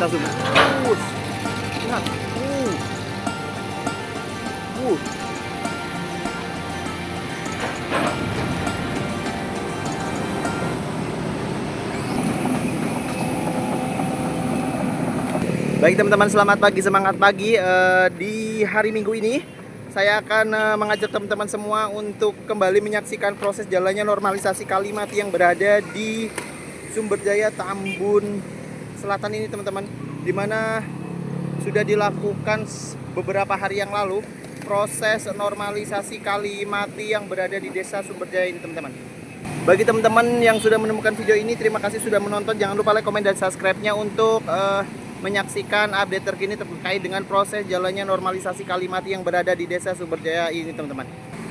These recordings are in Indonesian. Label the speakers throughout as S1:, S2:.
S1: kita zoom. Lihat. Baik teman-teman, selamat pagi, semangat pagi. Di hari Minggu ini saya akan mengajak teman-teman semua untuk kembali menyaksikan proses jalannya normalisasi Kalimati yang berada di Sumberjaya Tambun Selatan ini teman-teman, dimana sudah dilakukan beberapa hari yang lalu proses normalisasi Kalimati yang berada di desa Sumberjaya ini teman-teman. Bagi teman-teman yang sudah menemukan video ini, terima kasih sudah menonton. Jangan lupa like, komen, dan subscribe-nya untuk menyaksikan update terkini terkait dengan proses jalannya normalisasi Kalimati yang berada di desa Sumberjaya ini teman-teman.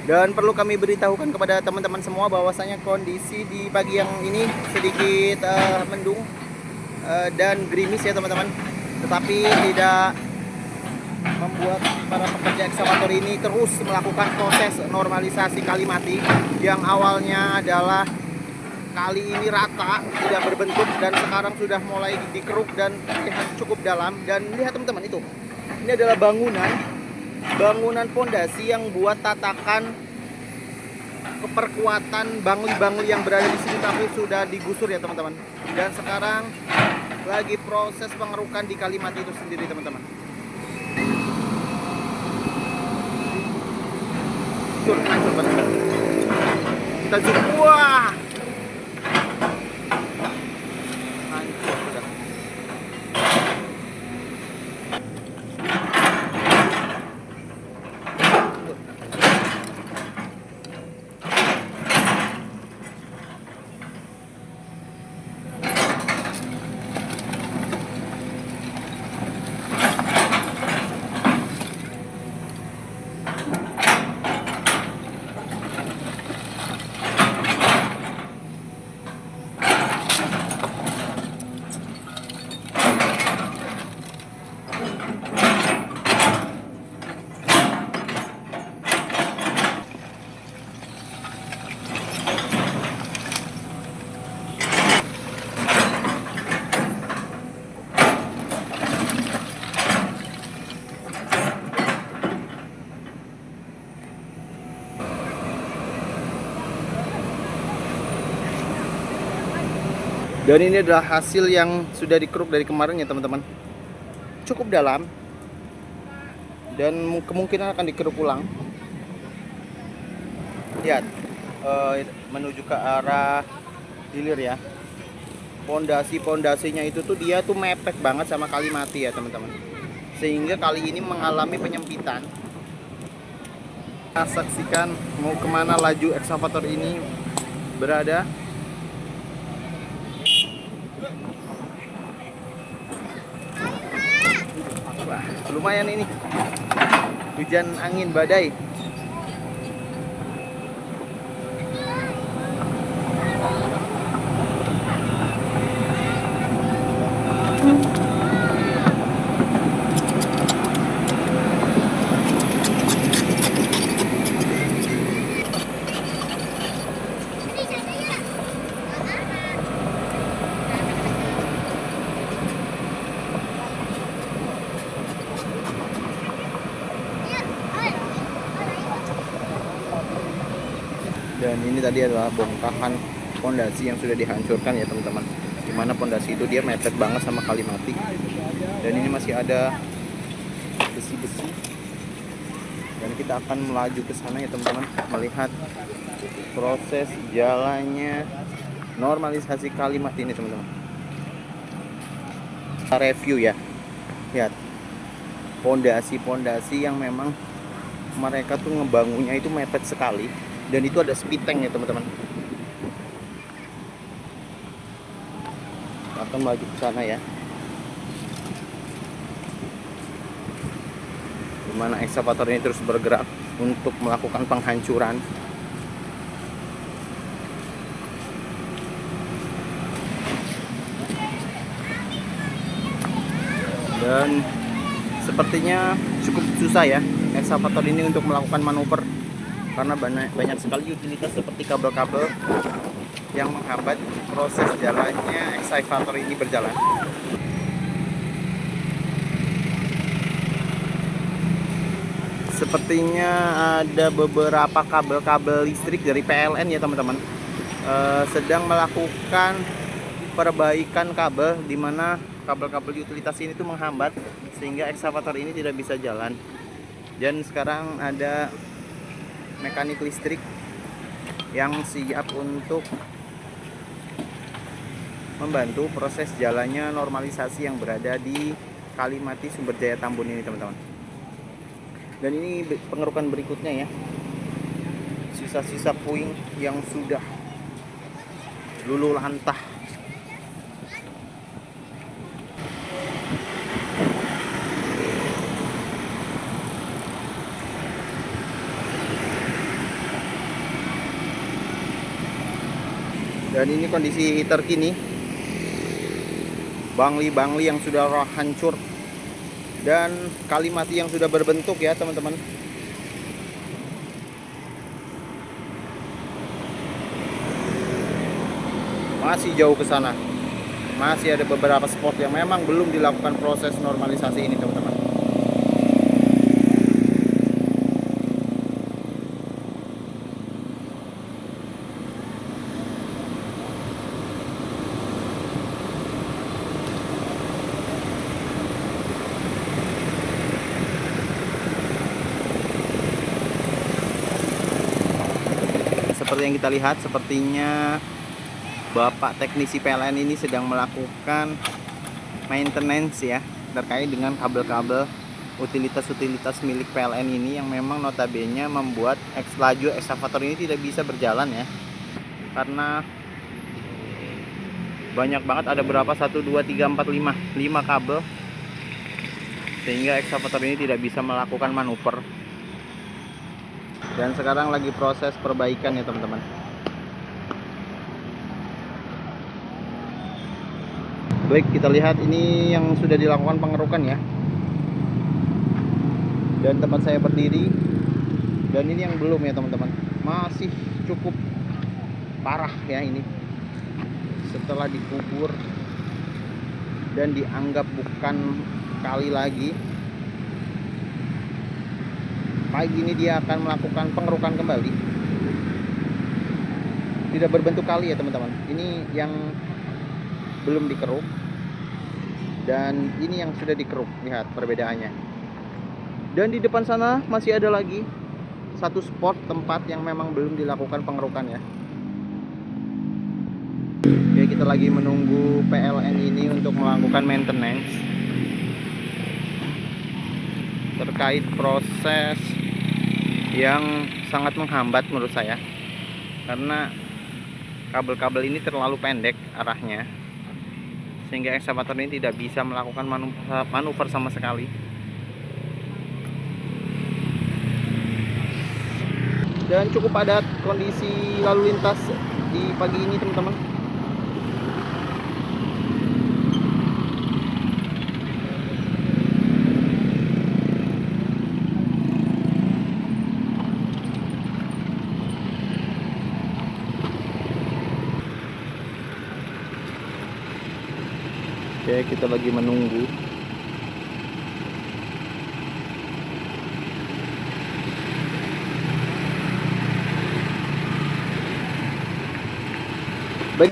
S1: Dan perlu kami beritahukan kepada teman-teman semua bahwasanya kondisi di pagi yang ini sedikit mendung dan gerimis ya teman-teman, tetapi tidak membuat para pekerja ekskavator ini terus melakukan proses normalisasi Kalimati yang awalnya adalah kali ini rata, tidak berbentuk, dan sekarang sudah mulai dikeruk dan terlihat cukup dalam. Dan lihat teman-teman, itu ini adalah bangunan pondasi yang buat tatakan keperkuatan bangli-bangli yang berada di sini, tapi sudah digusur ya teman-teman. Dan sekarang lagi proses pengerukan di Kalimati itu sendiri teman-teman. Kita zoom, wah. Dan ini adalah hasil yang sudah dikeruk dari kemarin ya teman-teman. Cukup dalam dan kemungkinan akan dikeruk ulang. Lihat, menuju ke arah hilir ya. Pondasinya itu tuh dia tuh mepet banget sama Kalimati ya teman-teman. Sehingga kali ini mengalami penyempitan. Kita saksikan mau kemana laju ekskavator ini berada. Wah, lumayan ini hujan angin badai. Dan ini tadi adalah bongkahan pondasi yang sudah dihancurkan ya teman-teman. Dimana pondasi itu dia mepet banget sama Kalimati. Dan ini masih ada besi-besi. Dan kita akan melaju ke sana ya teman-teman, melihat proses jalannya normalisasi Kalimati ini teman-teman. Kita review ya. Lihat. Pondasi-pondasi yang memang mereka tuh ngebangunnya itu mepet sekali. Dan itu ada speed tank ya teman-teman. Akan melaju ke sana ya. Dimana ekskavator ini terus bergerak untuk melakukan penghancuran. Dan sepertinya cukup susah ya ekskavator ini untuk melakukan manuver, karena banyak sekali utilitas seperti kabel-kabel yang menghambat proses jalannya ekskavator ini berjalan. Sepertinya ada beberapa kabel-kabel listrik dari PLN ya teman-teman, sedang melakukan perbaikan kabel, di mana kabel-kabel utilitas ini tuh menghambat sehingga ekskavator ini tidak bisa jalan. Dan sekarang ada mekanik listrik yang siap untuk membantu proses jalannya normalisasi yang berada di Kalimati Sumberjaya Tambun ini teman-teman. Dan ini pengerukan berikutnya ya, sisa-sisa puing yang sudah luluh lantah. Dan ini kondisi terkini bangli-bangli yang sudah hancur dan Kalimati yang sudah berbentuk ya teman-teman. Masih jauh ke sana. Masih ada beberapa spot yang memang belum dilakukan proses normalisasi ini teman-teman. Seperti yang kita lihat, sepertinya Bapak teknisi PLN ini sedang melakukan maintenance ya, terkait dengan kabel-kabel utilitas-utilitas milik PLN ini yang memang notabene membuat laju ekskavator ini tidak bisa berjalan ya, karena banyak banget, ada berapa, 1, 2, 3, 4, 5 kabel, sehingga ekskavator ini tidak bisa melakukan manuver. Dan sekarang lagi proses perbaikan ya teman-teman. Baik, kita lihat ini yang sudah dilakukan pengerukan ya, dan tempat saya berdiri. Dan ini yang belum ya teman-teman, masih cukup parah ya ini. Setelah dikubur dan dianggap bukan kali lagi, pagi ini dia akan melakukan pengerukan kembali. Tidak berbentuk kali ya teman-teman. Ini yang belum dikeruk dan ini yang sudah dikeruk. Lihat perbedaannya. Dan di depan sana masih ada lagi satu spot tempat yang memang belum dilakukan pengerukan ya. Oke, kita lagi menunggu PLN ini untuk melakukan maintenance terkait proses yang sangat menghambat menurut saya, karena kabel-kabel ini terlalu pendek arahnya sehingga ekskavator ini tidak bisa melakukan manuver sama sekali. Dan cukup padat kondisi lalu lintas di pagi ini teman-teman. Oke, kita lagi menunggu. Baik.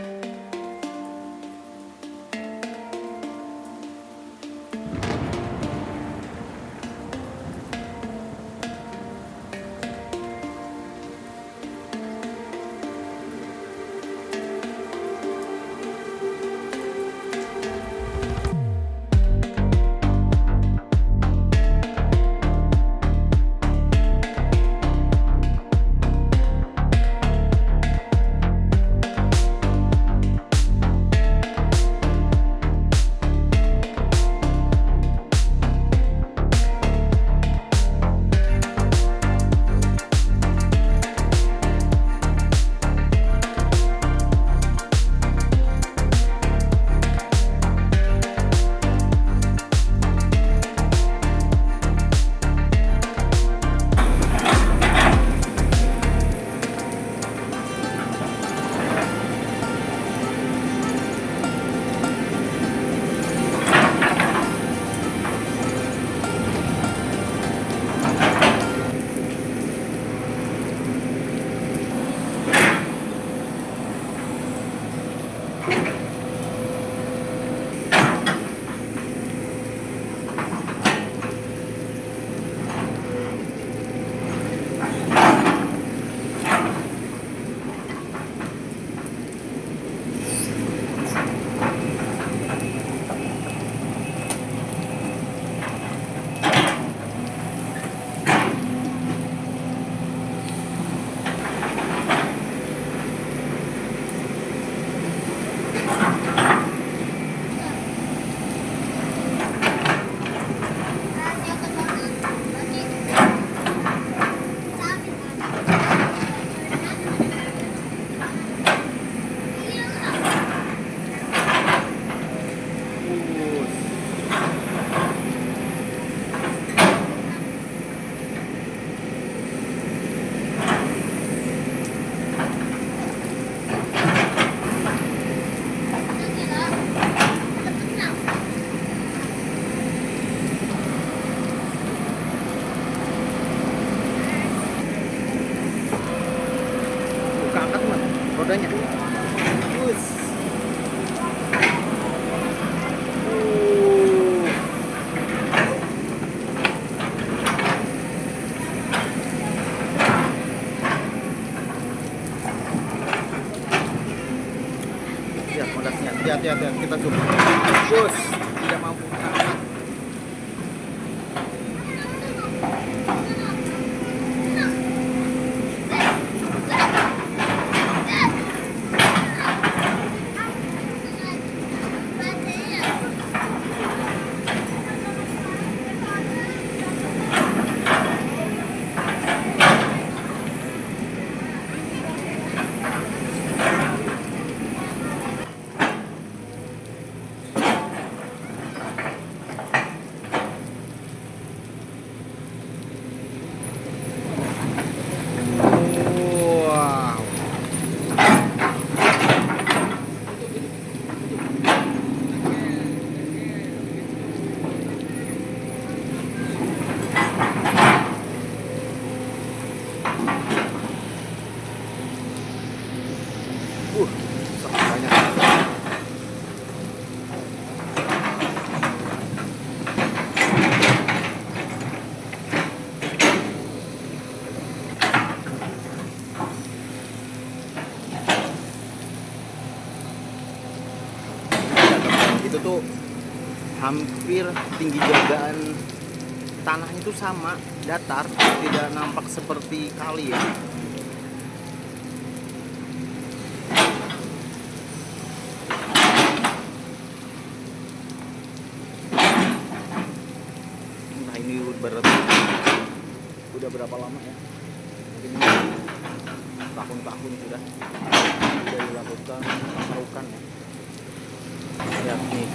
S1: hati-hati kita zoom. Bus tidak mampu. Sangat banyak. Itu tuh hampir tinggi jagaan tanahnya itu sama, datar, tidak nampak seperti kali ya. Nah ini udah berapa lama ya? Mungkin tahun-tahun sudah dilakukan perukan ya. Lihat nih.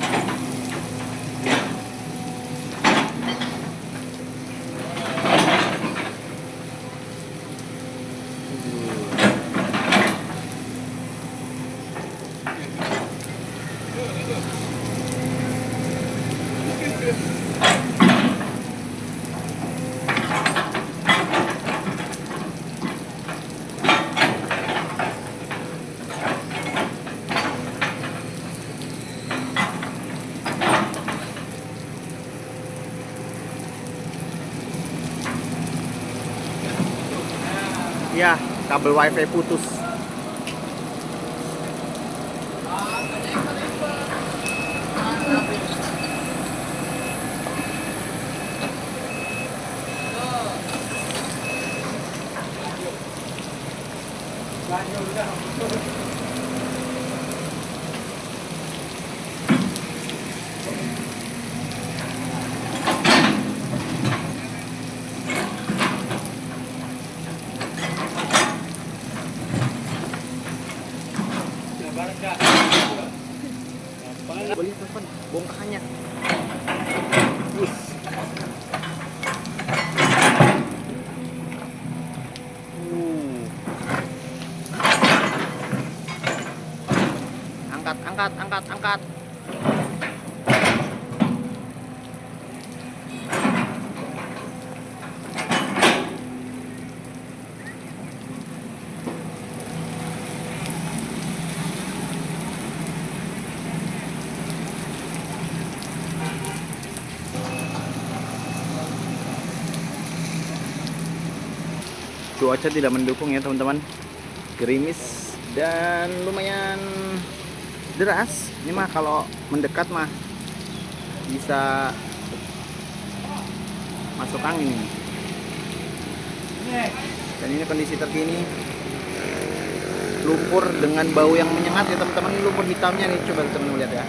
S1: Ya, kabel wifi putus. Boleh telepon bongkahannya. Wus. Angkat. Cuaca tidak mendukung ya teman-teman, gerimis dan lumayan deras. Ini mah kalau mendekat mah bisa masuk angin ini. Dan ini kondisi terkini, lumpur dengan bau yang menyengat ya teman-teman. Ini lumpur hitamnya nih, coba teman-teman lihat ya,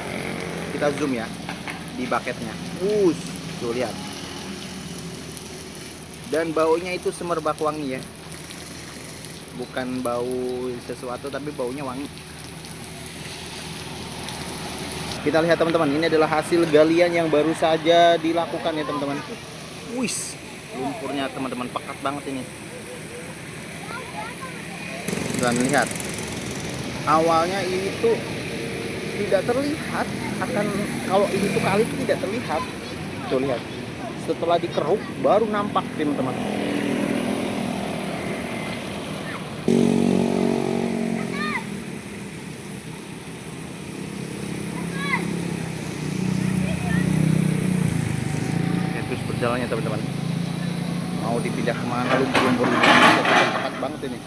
S1: kita zoom ya di bucketnya. Tuh lihat, dan baunya itu semerbak wangi ya, bukan bau sesuatu tapi baunya wangi. Kita lihat teman-teman, ini adalah hasil galian yang baru saja dilakukan ya teman-teman. Wis, lumpurnya teman-teman pekat banget ini. Dan lihat, awalnya ini tuh tidak terlihat, kalau ini tuh kali itu tidak terlihat. Tuh lihat, setelah dikeruk baru nampak teman-teman. Terus berjalannya teman-teman, mau dipindah kemana lumpur-lumpur ini pekat banget ini.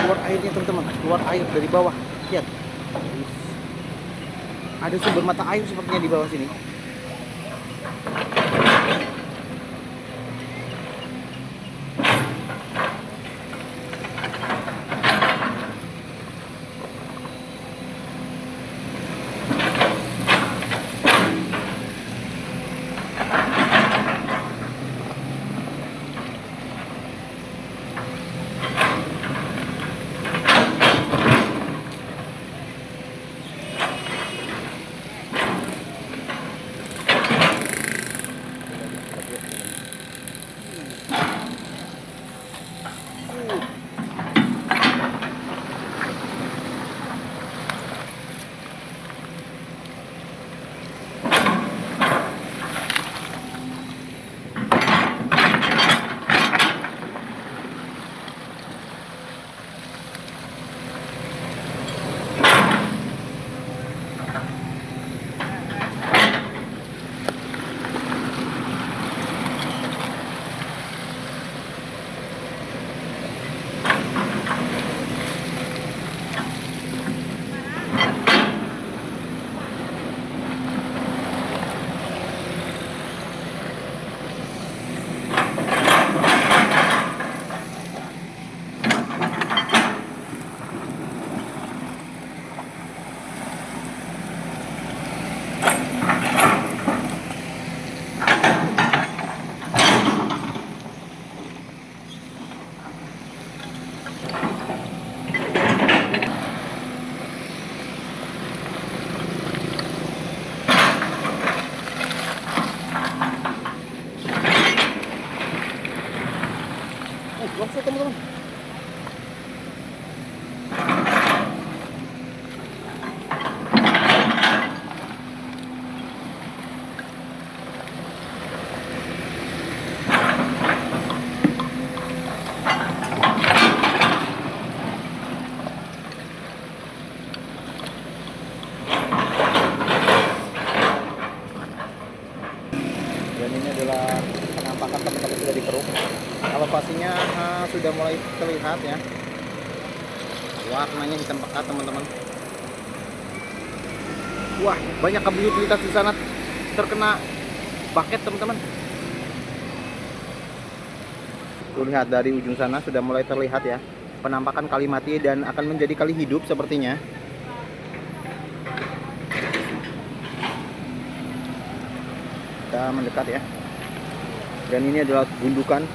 S1: keluar airnya teman-teman, keluar air dari bawah. Lihat, ada sumber mata air sepertinya di bawah sini. Longsor teman-teman. Dan ini adalah penampakan teman-teman sudah dikeruk. Elevasinya sudah mulai terlihat ya. Warnanya hitam pekat teman-teman. Wah, banyak kabel utilitas di sana terkena bucket teman-teman. Tuh lihat dari ujung sana sudah mulai terlihat ya penampakan kali mati dan akan menjadi kali hidup sepertinya. Kita mendekat ya. Dan ini adalah gundukan.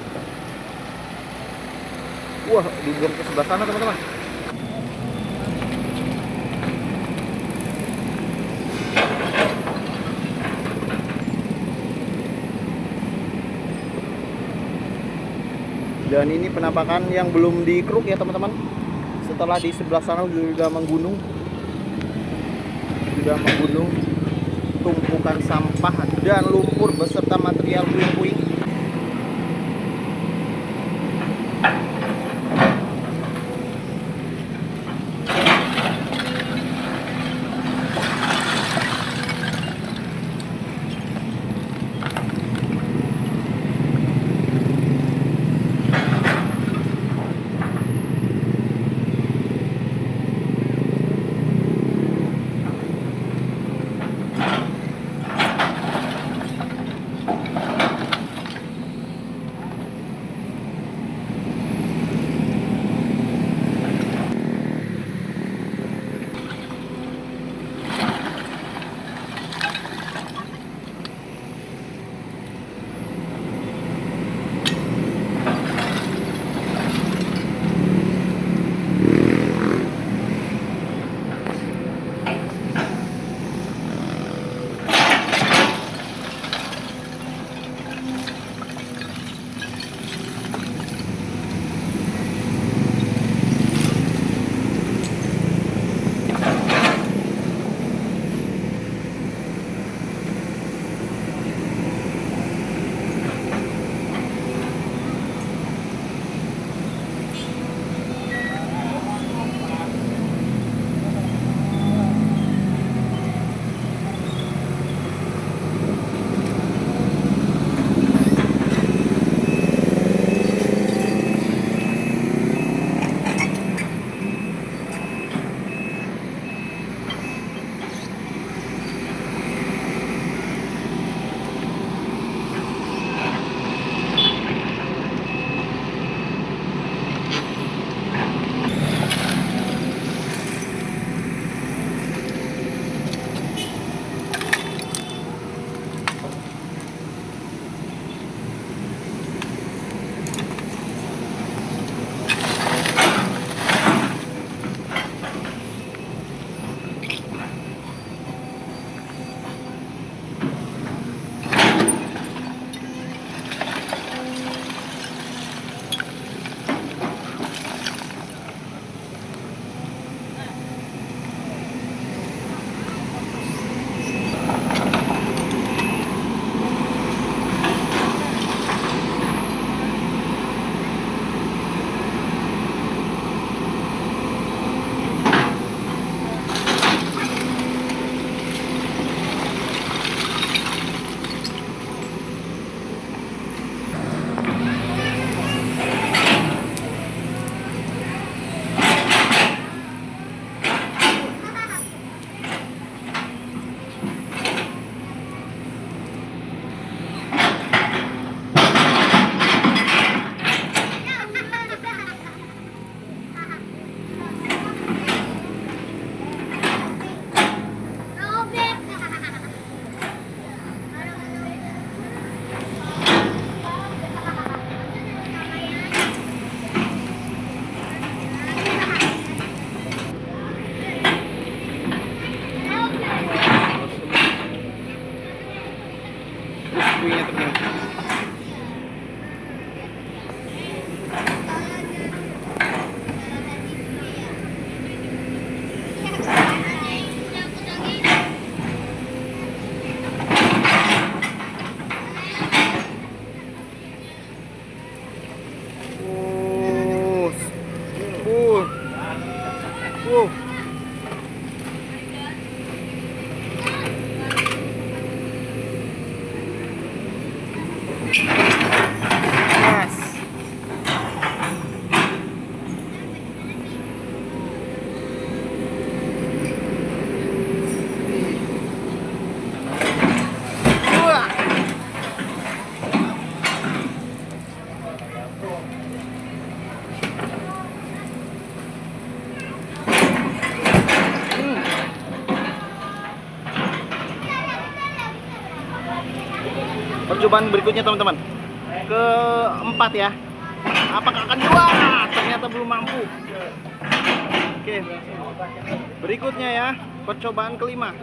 S1: Wah, dibuang ke sebelah sana teman-teman. Dan ini penampakan yang belum dikeruk ya teman-teman. Setelah di sebelah sana sudah menggunung. Tumpukan sampah dan lumpur beserta material puing-puing. percobaan berikutnya teman-teman. Keempat ya. Apakah akan jual? Ternyata belum mampu. Oke. Berikutnya ya, percobaan kelima.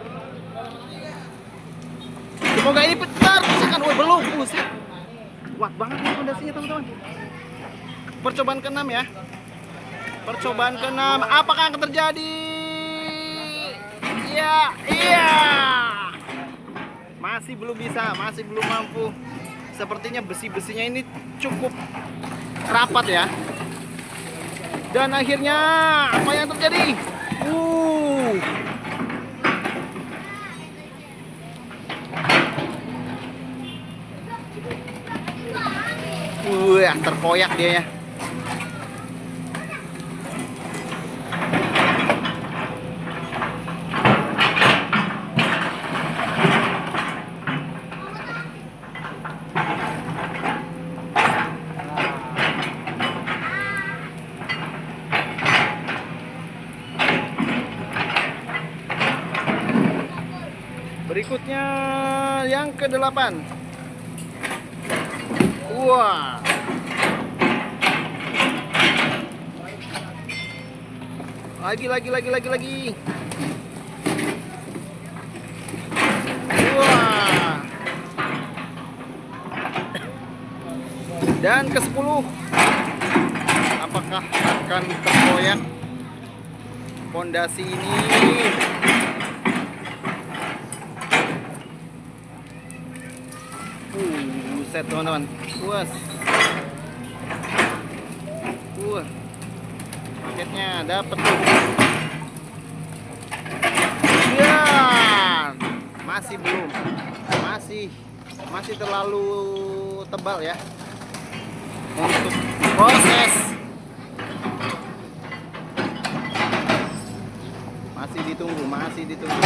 S1: Semoga ini benar. Misalkan, woi belum. Buset. Kuat banget nih fondasinya teman-teman. Percobaan keenam ya. Percobaan keenam. Apakah akan terjadi? Iya. Masih belum bisa, masih belum mampu. Sepertinya besi-besinya ini cukup rapat ya. Dan akhirnya apa yang terjadi? Terkoyak dia ya. Berikutnya yang ke-8. Wah. Lagi. Wah. Dan ke-10. Apakah akan terkoyak fondasi ini? Buset teman-teman. Paketnya dapet tuh. Ya, masih belum. Masih terlalu tebal ya untuk proses. Masih ditunggu.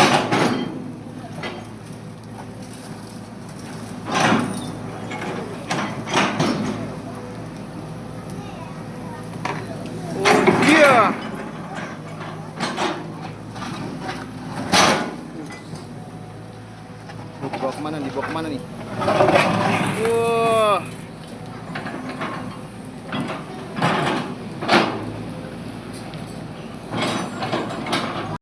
S1: Dibawa kemana nih?